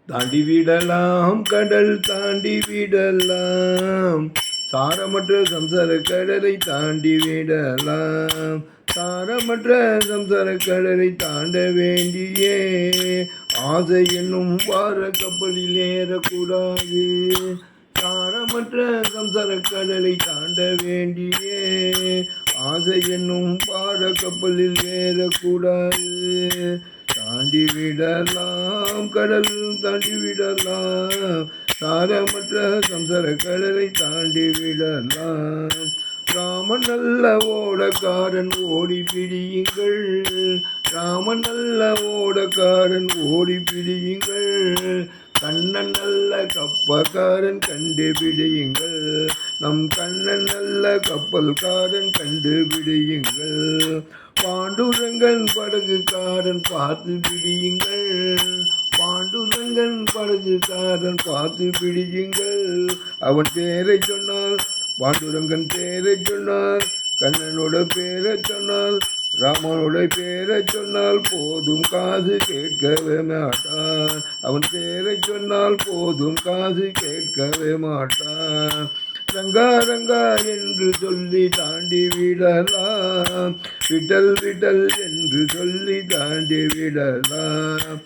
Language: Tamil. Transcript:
தாண்டி விடலாம் கடல் தாண்டி விடலாம், சாரமற்ற சம்சார கடலை தாண்டி விடலாம். சாரமற்ற சம்சார கடலை தாண்ட வேண்டியே ஆசை என்னும் வார கப்பலில் ஏறக்கூடாது. சாரமற்ற சம்சார கடலை தாண்ட வேண்டியே ஆசை என்னும் பார கப்பலில் ஏறக்கூடாது. தாண்டி விடலாம் கடல் தாண்டி விடலாம், சாரமற்ற சம்சார கடலை தாண்டி விடலாம். ராமன் நல்ல ஓடக்காரன் ஓடி பிடியுங்கள், ராமன் நல்ல ஓடக்காரன் ஓடி பிடியுங்கள். கண்ணன் நல்ல கப்பக்காரன் கண்டுபிடியுங்கள், நம் கண்ணன் நல்ல கப்பல்காரன் கண்டுபிடியுங்கள். பாண்டுரங்கன் படகுக்காரன் பார்த்து பிடியுங்கள், பாண்டுரங்கன் படகுக்காரன் பார்த்து பிடியுங்கள். அவன் பேரை சொன்னால், பாண்டுரங்கன் பேரை சொன்னால், கண்ணனோட பேரை சொன்னால், ராமனோட பேரை சொன்னால் போதும் காசு கேட்கவே மாட்டான். அவன் பேரை சொன்னால் போதும் காசு கேட்கவே மாட்டான். ரங்கா ரங்கா என்று சொல்லி தாண்டி விடலாம், விட்டல் விட்டல் என்று சொல்லி தாண்டி விடலாம்.